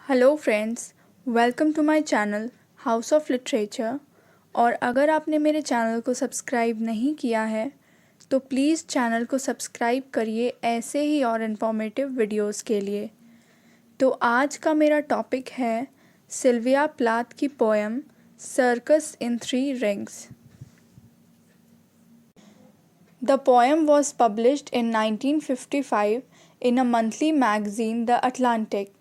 Hello friends, welcome to my channel House of Literature. और अगर आपने मेरे चैनल को सब्सक्राइब नहीं किया है तो प्लीज़ चैनल को सब्सक्राइब करिए ऐसे ही और इन्फॉर्मेटिव वीडियोस के लिए। तो आज का मेरा टॉपिक है सिल्विया प्लाथ की poem circus in 3 rings. The poem was published in 1955 in a monthly magazine, The Atlantic.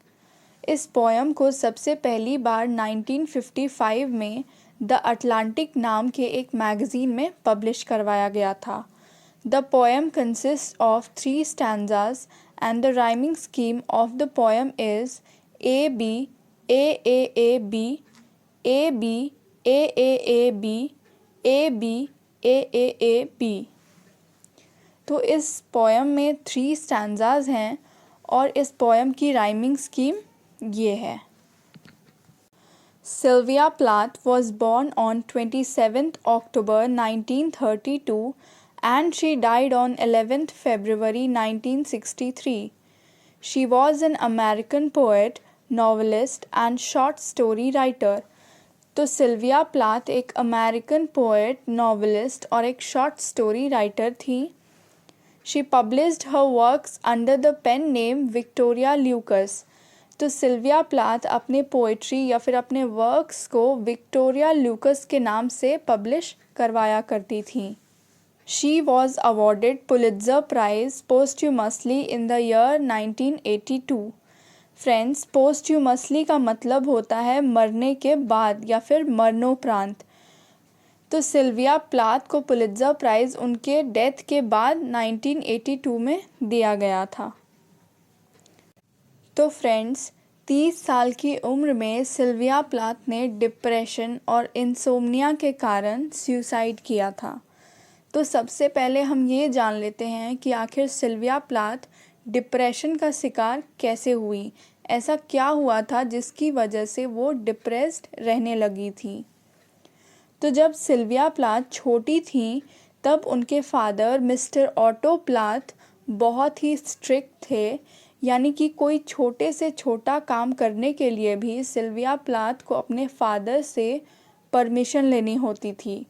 इस पोएम को सबसे पहली बार 1955 में द अटलांटिक नाम के एक मैगज़ीन में पब्लिश करवाया गया था। The poem consist of 3 stanzas and the rhyming scheme of the poem is A B A A A B A B A A A B A B A A A B. तो इस poem में 3 stanzas हैं और इस poem की rhyming scheme ये है। Sylvia Plath was born on 27th October 1932 and she died on 11th February 1963. She was an American poet, novelist and short story writer. तो सिल्विया प्लाथ एक अमेरिकन पोएट, नॉवेलिस्ट और एक short story writer थी। She published her works under the pen name Victoria Lucas. तो Sylvia Plath अपने poetry या फिर अपने वर्क्स को विक्टोरिया लूकस के नाम से पब्लिश करवाया करती थी। She was awarded Pulitzer prize posthumously in the year 1982। Friends, posthumously का मतलब होता है मरने के बाद या फिर मरणोपरांत। तो सिल्विया प्लाथ को पुलित्ज़र प्राइज़ उनके डेथ के बाद 1982 में दिया गया था। तो फ्रेंड्स, 30 साल की उम्र में सिल्विया प्लाथ ने डिप्रेशन और इंसोम्निया के कारण सुसाइड किया था। तो सबसे पहले हम ये जान लेते हैं कि आखिर सिल्विया प्लाथ डिप्रेशन का शिकार कैसे हुई। ऐसा क्या हुआ था जिसकी वजह से वो डिप्रेस्ड रहने लगी थी। तो जब सिल्विया प्लाथ छोटी थी तब उनके फादर मिस्टर ऑटो प्लाथ बहुत ही स्ट्रिक्ट थे, यानी कि कोई छोटे से छोटा काम करने के लिए भी सिल्विया प्लाथ को अपने फादर से परमिशन लेनी होती थी।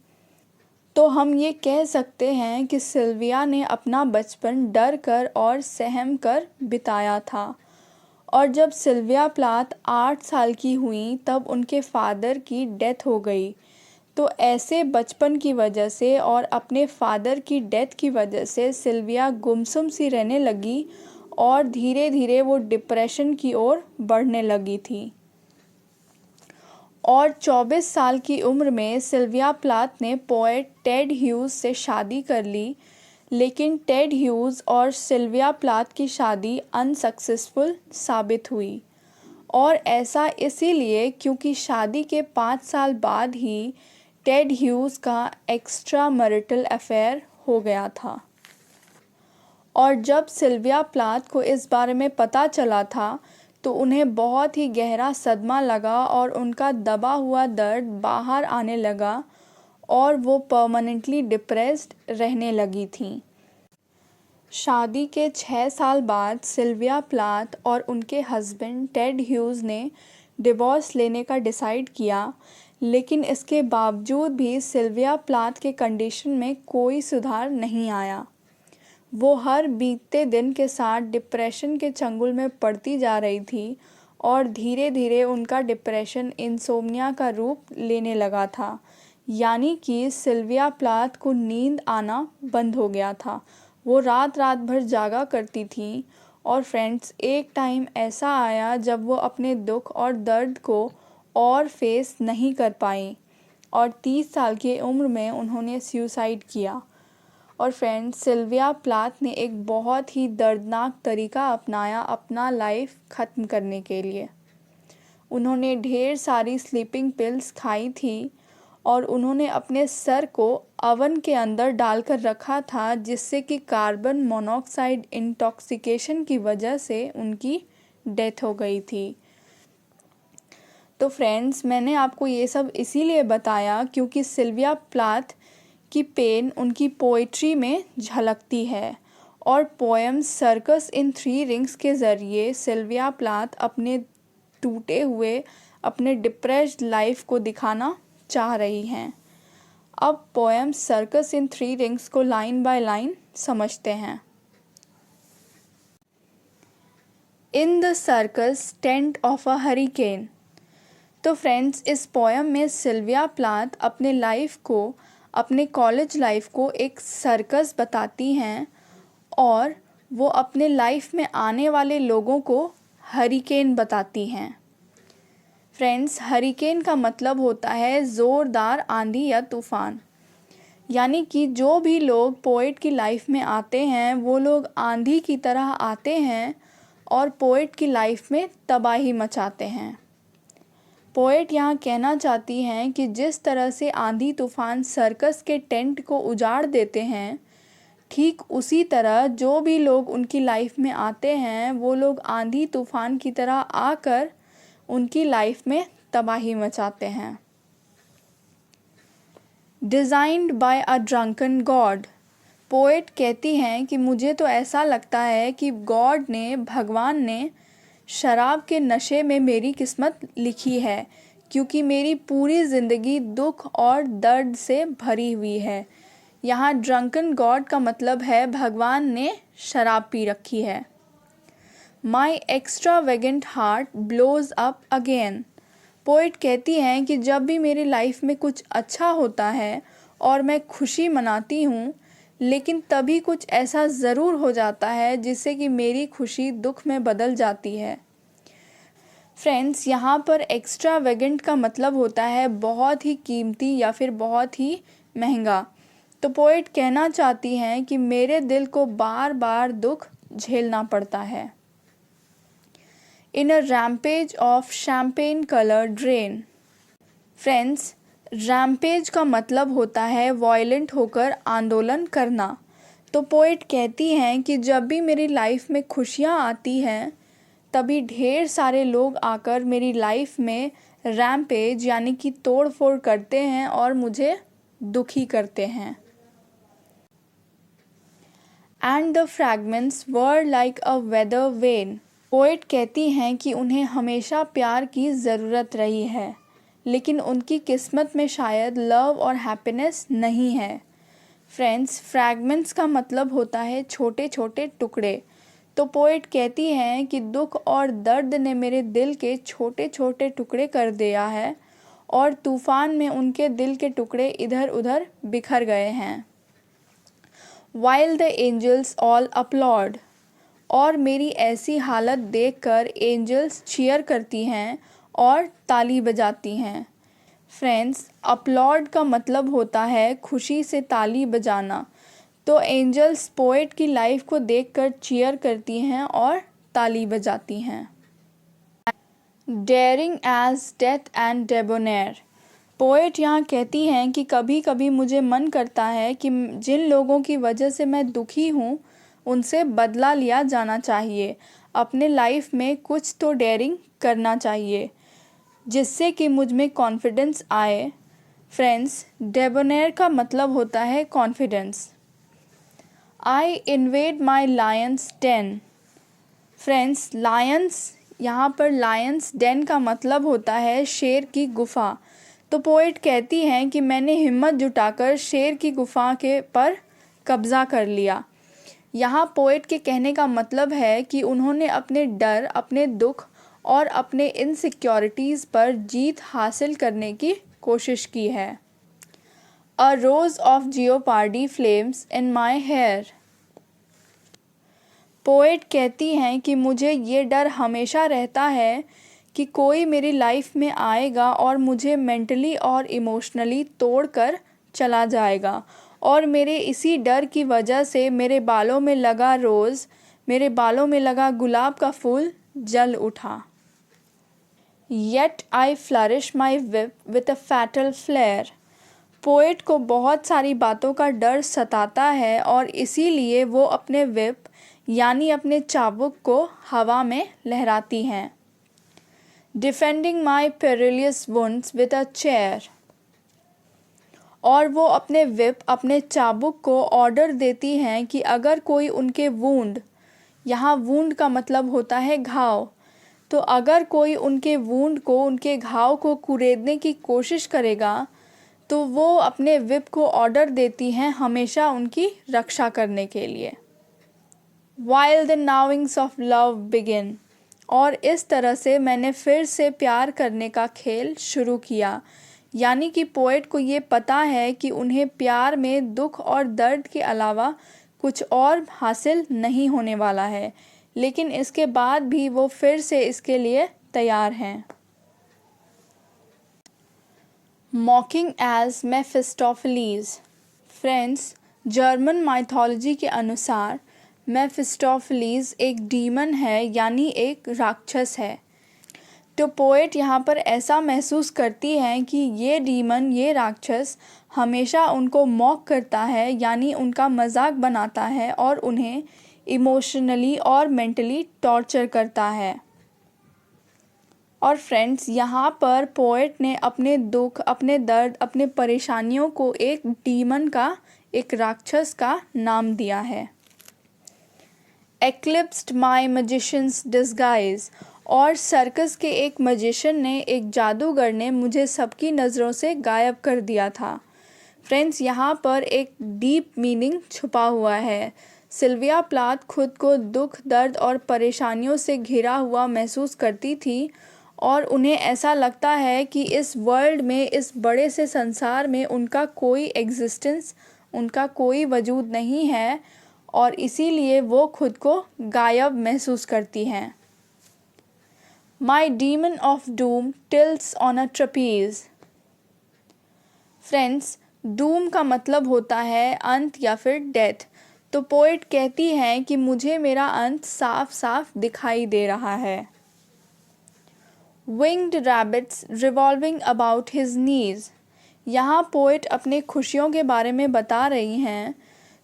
तो हम ये कह सकते हैं कि सिल्विया ने अपना बचपन डर कर और सहम कर बिताया था। और जब सिल्विया प्लाथ 8 साल की हुई तब उनके फादर की डेथ हो गई। तो ऐसे बचपन की वजह से और अपने फादर की डेथ की वजह से सिल्विया गुमसुम सी रहने लगी और धीरे धीरे वो डिप्रेशन की ओर बढ़ने लगी थी। और 24 साल की उम्र में सिल्विया प्लाथ ने पोएट टेड ह्यूज से शादी कर ली, लेकिन टेड ह्यूज और सिल्विया प्लाथ की शादी अनसक्सेसफुल साबित हुई। और ऐसा इसीलिए क्योंकि शादी के 5 साल बाद ही टेड ह्यूज का एक्स्ट्रा मैरिटल अफेयर हो गया था। और जब सिल्विया प्लाथ को इस बारे में पता चला था तो उन्हें बहुत ही गहरा सदमा लगा और उनका दबा हुआ दर्द बाहर आने लगा और वो परमानेंटली डिप्रेस्ड रहने लगी थी। शादी के 6 साल बाद सिल्विया प्लाथ और उनके हस्बैंड टेड ह्यूज ने डिवोर्स लेने का डिसाइड किया, लेकिन इसके बावजूद भी सिल्विया प्लाथ के कंडीशन में कोई सुधार नहीं आया। वो हर बीतते दिन के साथ डिप्रेशन के चंगुल में पड़ती जा रही थी और धीरे धीरे उनका डिप्रेशन इंसोम्निया का रूप लेने लगा था, यानी कि सिल्विया प्लाथ को नींद आना बंद हो गया था। वो रात रात भर जागा करती थी। और फ्रेंड्स, एक टाइम ऐसा आया जब वो अपने दुख और दर्द को और फेस नहीं कर पाई और 30 साल की उम्र में उन्होंने सुसाइड किया। और फ्रेंड्स, सिल्विया प्लाथ ने एक बहुत ही दर्दनाक तरीका अपनाया अपना लाइफ ख़त्म करने के लिए। उन्होंने ढेर सारी स्लीपिंग पिल्स खाई थी और उन्होंने अपने सर को अवन के अंदर डालकर रखा था, जिससे कि कार्बन मोनोऑक्साइड इंटॉक्सिकेशन की वजह से उनकी डेथ हो गई थी। तो फ्रेंड्स, मैंने आपको ये सब इसीलिए बताया क्योंकि सिल्विया प्लाथ की पेन उनकी पोइट्री में झलकती है और पोएम सर्कस इन 3 रिंग्स के ज़रिए सिल्विया प्लाथ अपने टूटे हुए अपने डिप्रेस्ड लाइफ को दिखाना चाह रही हैं। अब पोएम सर्कस इन 3 रिंग्स को लाइन बाय लाइन समझते हैं। In the circus tent of a hurricane. तो फ्रेंड्स, इस पोएम में सिल्विया प्लाथ अपने लाइफ को, अपने कॉलेज लाइफ को एक सर्कस बताती हैं और वो अपने लाइफ में आने वाले लोगों को हरिकेन बताती हैं। फ्रेंड्स, हरिकेन का मतलब होता है ज़ोरदार आंधी या तूफ़ान। यानी कि जो भी लोग पोएट की लाइफ में आते हैं वो लोग आंधी की तरह आते हैं और पोएट की लाइफ में तबाही मचाते हैं। पोएट यहाँ कहना चाहती हैं कि जिस तरह से आंधी तूफ़ान सर्कस के टेंट को उजाड़ देते हैं, ठीक उसी तरह जो भी लोग उनकी लाइफ में आते हैं वो लोग आंधी तूफ़ान की तरह आकर उनकी लाइफ में तबाही मचाते हैं। डिज़ाइंड बाय अ ड्रंकन गॉड। पोएट कहती हैं कि मुझे तो ऐसा लगता है कि गॉड ने, भगवान ने शराब के नशे में मेरी किस्मत लिखी है, क्योंकि मेरी पूरी ज़िंदगी दुख और दर्द से भरी हुई है। यहाँ ड्रंकन गॉड का मतलब है भगवान ने शराब पी रखी है। My extravagant heart blows up again. Poet कहती हैं कि जब भी मेरी लाइफ में कुछ अच्छा होता है और मैं खुशी मनाती हूँ, लेकिन तभी कुछ ऐसा ज़रूर हो जाता है जिससे कि मेरी खुशी दुख में बदल जाती है। फ्रेंड्स, यहाँ पर एक्स्ट्रावेगेंट का मतलब होता है बहुत ही कीमती या फिर बहुत ही महंगा। तो पोएट कहना चाहती हैं कि मेरे दिल को बार बार दुख झेलना पड़ता है। In a rampage of champagne coloured rain. Friends, rampage का मतलब होता है वॉयलेंट होकर आंदोलन करना। तो पोएट कहती हैं कि जब भी मेरी लाइफ में खुशियाँ आती हैं तभी ढेर सारे लोग आकर मेरी लाइफ में रैम्पेज यानी कि तोड़ फोड़ करते हैं और मुझे दुखी करते हैं। And the fragments were like a weather vane. Poet कहती हैं कि उन्हें हमेशा प्यार की ज़रूरत रही है, लेकिन उनकी किस्मत में शायद लव और हैप्पीनेस नहीं है। फ्रेंड्स, फ्रैगमेंट्स का मतलब होता है छोटे छोटे टुकड़े। तो पोएट कहती हैं कि दुख और दर्द ने मेरे दिल के छोटे छोटे टुकड़े कर दिया है और तूफ़ान में उनके दिल के टुकड़े इधर उधर बिखर गए हैं। While the angels all applaud। और मेरी ऐसी हालत देखकर एंजल्स चीयर करती हैं और ताली बजाती हैं। फ्रेंड्स, अपलॉड का मतलब होता है खुशी से ताली बजाना। तो एंजल्स पोएट की लाइफ को देखकर चीयर करती हैं और ताली बजाती हैं। Daring as death and debonair. Poet यहाँ कहती हैं कि कभी कभी मुझे मन करता है कि जिन लोगों की वजह से मैं दुखी हूँ उनसे बदला लिया जाना चाहिए। अपने लाइफ में कुछ तो डेयरिंग करना चाहिए जिससे कि मुझ में कॉन्फिडेंस आए। फ्रेंड्स, डेबोनेर का मतलब होता है कॉन्फिडेंस। आई इन्वेड माई लायंस डेन। फ्रेंड्स, लायंस, यहाँ पर लायंस डेन का मतलब होता है शेर की गुफा। तो पोएट कहती हैं कि मैंने हिम्मत जुटाकर शेर की गुफा के पर कब्ज़ा कर लिया। यहाँ पोएट के कहने का मतलब है कि उन्होंने अपने डर, अपने दुख और अपने इनसिक्योरिटीज़ पर जीत हासिल करने की कोशिश की है। A rose of jeopardy flames in my hair. Poet कहती हैं कि मुझे ये डर हमेशा रहता है कि कोई मेरी लाइफ में आएगा और मुझे मेंटली और इमोशनली तोड़कर चला जाएगा, और मेरे इसी डर की वजह से मेरे बालों में लगा रोज़, मेरे बालों में लगा गुलाब का फूल जल उठा। Yet I flourish my whip with a fatal flair. Poet को बहुत सारी बातों का डर सताता है और इसीलिए वो अपने विप यानी अपने चाबुक को हवा में लहराती हैं। Defending my perilous wounds with a chair. और वो अपने विप, अपने चाबुक को ऑर्डर देती हैं कि अगर कोई उनके वूंड, यहाँ वूंड का मतलब होता है घाव, तो अगर कोई उनके वूंड को, उनके घाव को कुरेदने की कोशिश करेगा तो वो अपने विप को ऑर्डर देती हैं हमेशा उनकी रक्षा करने के लिए। While the gnawings of love begin, और इस तरह से मैंने फिर से प्यार करने का खेल शुरू किया। यानी कि पोएट को ये पता है कि उन्हें प्यार में दुख और दर्द के अलावा कुछ और हासिल नहीं होने वाला है, लेकिन इसके बाद भी वो फिर से इसके लिए तैयार हैं। Mocking as Mephistopheles. Friends, German mythology के अनुसार मेफिस्टोफेलीज एक डीमन है, यानी एक राक्षस है। तो पोएट यहाँ पर ऐसा महसूस करती हैं कि ये डीमन, ये राक्षस हमेशा उनको मॉक करता है, यानी उनका मजाक बनाता है और उन्हें इमोशनली और मेंटली टॉर्चर करता है। और फ्रेंड्स, यहाँ पर पोएट ने अपने दुख, अपने दर्द, अपने परेशानियों को एक डीमन का, एक राक्षस का नाम दिया है। एक्लिप्स्ड माई मैजिशियंस डिस्गाइज। और सर्कस के एक मैजिशियन ने, एक जादूगर ने मुझे सबकी नज़रों से गायब कर दिया था। फ्रेंड्स, यहाँ पर एक डीप मीनिंग छुपा हुआ है। सिल्विया प्लाथ खुद को दुख, दर्द और परेशानियों से घिरा हुआ महसूस करती थी और उन्हें ऐसा लगता है कि इस वर्ल्ड में, इस बड़े से संसार में उनका कोई एग्जिस्टेंस, उनका कोई वजूद नहीं है और इसीलिए वो खुद को गायब महसूस करती हैं। My demon of doom tilts on a trapeze. Friends, doom का मतलब होता है अंत या फिर डेथ। तो पोएट कहती हैं कि मुझे मेरा अंत साफ साफ दिखाई दे रहा है। Winged rabbits revolving about his knees. यहाँ पोएट अपने खुशियों के बारे में बता रही हैं।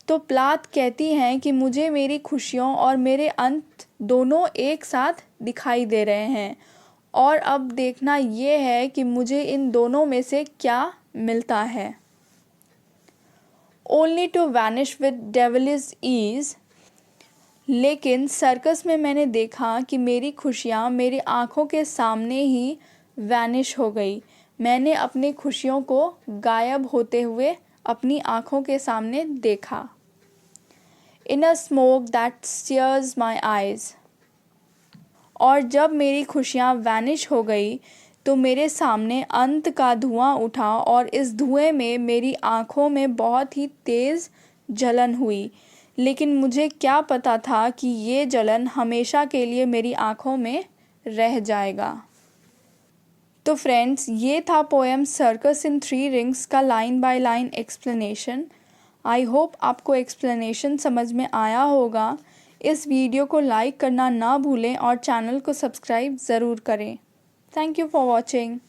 तो प्लाथ कहती हैं कि मुझे मेरी खुशियों और मेरे अंत दोनों एक साथ दिखाई दे रहे हैं और अब देखना ये है कि मुझे इन दोनों में से क्या मिलता है। Only to vanish with devilish ease. लेकिन सर्कस में मैंने देखा कि मेरी खुशियाँ मेरी आँखों के सामने ही वैनिश हो गई। मैंने अपनी खुशियों को गायब होते हुए अपनी आँखों के सामने देखा। In a smoke that stirs my eyes. और जब मेरी खुशियाँ वैनिश हो गई तो मेरे सामने अंत का धुआं उठा और इस धुएं में मेरी आँखों में बहुत ही तेज़ जलन हुई। लेकिन मुझे क्या पता था कि ये जलन हमेशा के लिए मेरी आँखों में रह जाएगा। तो फ्रेंड्स, ये था पोएम सर्कस इन 3 रिंग्स का line by line explanation. I hope आपको एक्सप्लेनेशन समझ में आया होगा। इस वीडियो को लाइक करना ना भूलें और चैनल को सब्सक्राइब ज़रूर करें। Thank you for watching.